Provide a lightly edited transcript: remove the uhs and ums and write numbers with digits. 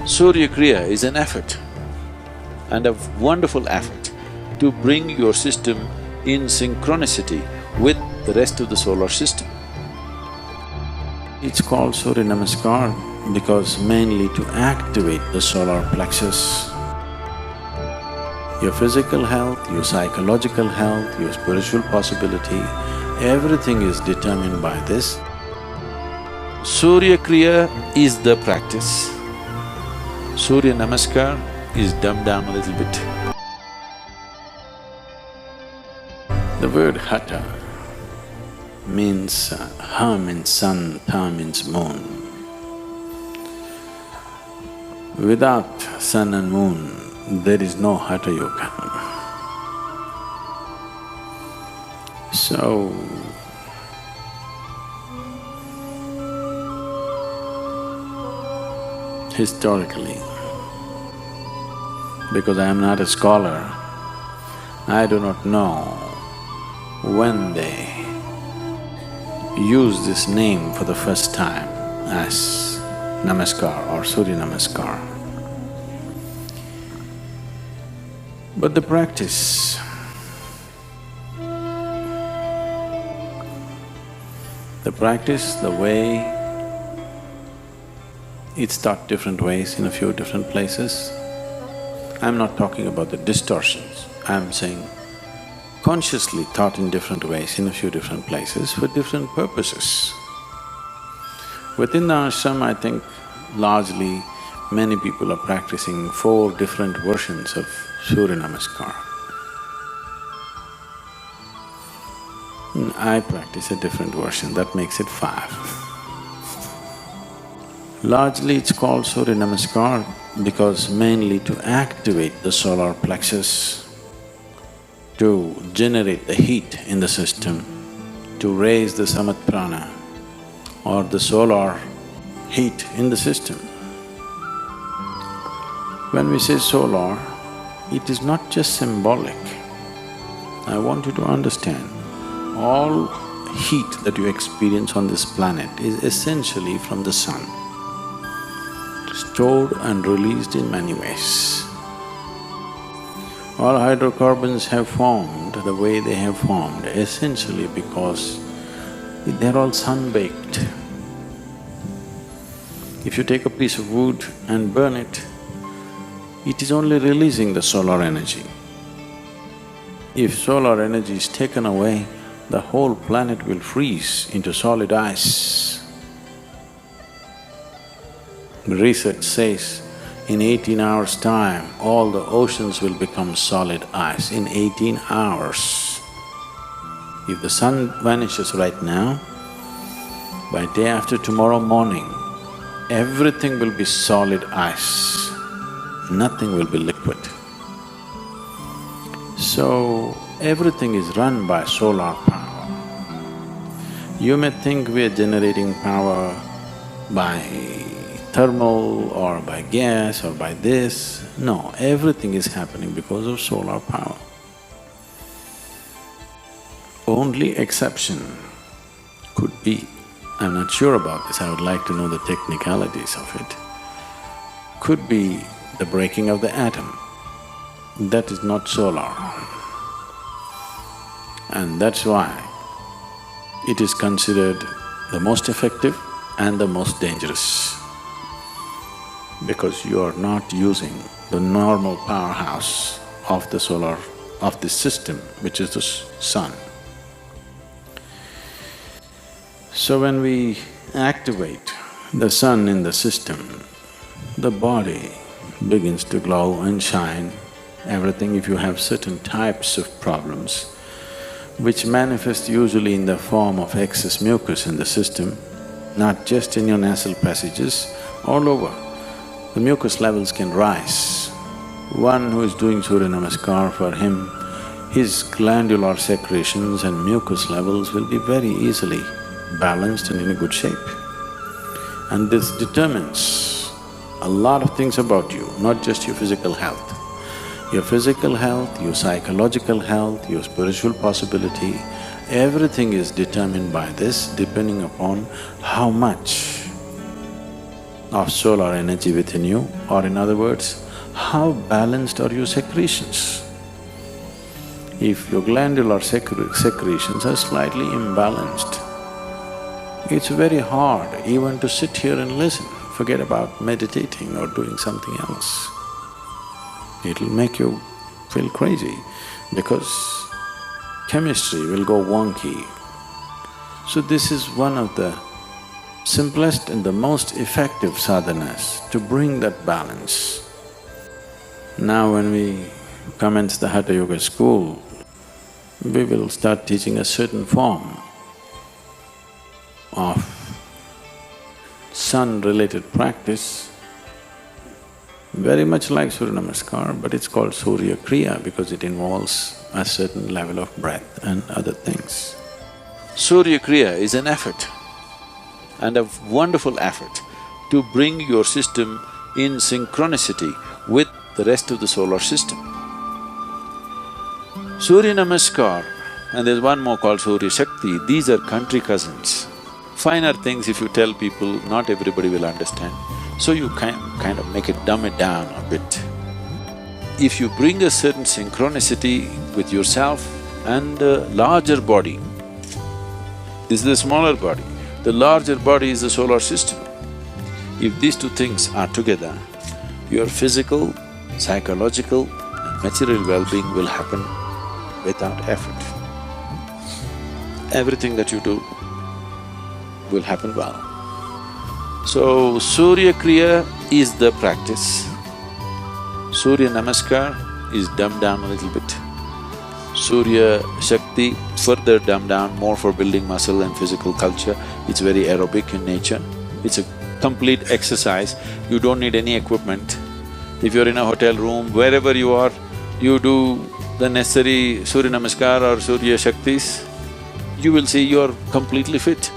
Surya Kriya is an effort and a wonderful effort to bring your system in synchronicity with the rest of the solar system. It's called Surya Namaskar because mainly to activate the solar plexus. Your physical health, your psychological health, your spiritual possibility, everything is determined by this. Surya Kriya is the practice. Surya Namaskar is dumbed down a little bit. The word Hatha means Ha means sun, Tha means moon. Without sun and moon, there is no Hatha Yoga. So, historically, because I am not a scholar, I do not know when they used this name for the first time as Namaskar or Surya Namaskar. But the practice, the way it's taught different ways in a few different places. I'm not talking about the distortions, I'm saying consciously taught in different ways in a few different places for different purposes. Within the ashram, I think largely many people are practicing 4 different versions of Surya Namaskar. I practice a different version, that makes it 5. Largely it's called Surya Namaskar because mainly to activate the solar plexus, to generate the heat in the system, to raise the samat prana or the solar heat in the system. When we say solar, it is not just symbolic. I want you to understand, all heat that you experience on this planet is essentially from the sun, stored and released in many ways. All hydrocarbons have formed the way they have formed essentially because they're all sun-baked. If you take a piece of wood and burn it, it is only releasing the solar energy. If solar energy is taken away, the whole planet will freeze into solid ice. Research says, in 18 hours' time, all the oceans will become solid ice, in 18 hours. If the sun vanishes right now, by day after tomorrow morning, everything will be solid ice, nothing will be liquid. So, everything is run by solar power. You may think we are generating power by thermal or by gas or by this. No, everything is happening because of solar power. Only exception could be, I'm not sure about this, I would like to know the technicalities of it, could be the breaking of the atom. That is not solar. And that's why it is considered the most effective and the most dangerous, because you are not using the normal powerhouse of the solar… of this system, which is the sun. So when we activate the sun in the system, the body begins to glow and shine, everything. If you have certain types of problems which manifest usually in the form of excess mucus in the system, not just in your nasal passages, all over, the mucus levels can rise. One who is doing Surya Namaskar, for him, his glandular secretions and mucus levels will be very easily balanced and in a good shape. And this determines a lot of things about you, not just your physical health. Your physical health, your psychological health, your spiritual possibility, everything is determined by this, depending upon how much of solar energy within you, or in other words, how balanced are your secretions? If your glandular secretions are slightly imbalanced, it's very hard even to sit here and listen, forget about meditating or doing something else. It'll make you feel crazy because chemistry will go wonky. So this is one of the simplest and the most effective sadhanas to bring that balance. Now when we commence the Hatha Yoga school, we will start teaching a certain form of sun-related practice, very much like Surya Namaskar, but it's called Surya Kriya because it involves a certain level of breath and other things. Surya Kriya is an effort, and a wonderful effort to bring your system in synchronicity with the rest of the solar system. Surya Namaskar, and there's one more called Surya Shakti, these are country cousins. Finer things if you tell people, not everybody will understand. So you kind of make it, dumb it down a bit. If you bring a certain synchronicity with yourself and a larger body, this is the smaller body, the larger body is the solar system. If these two things are together, your physical, psychological and material well-being will happen without effort. Everything that you do will happen well. So, Surya Kriya is the practice. Surya Namaskar is dumbed down a little bit. Surya Shakti further dumbed down, more for building muscle and physical culture. It's very aerobic in nature. It's a complete exercise. You don't need any equipment. If you're in a hotel room, wherever you are, you do the necessary Surya Namaskar or Surya Shaktis, you will see you're completely fit.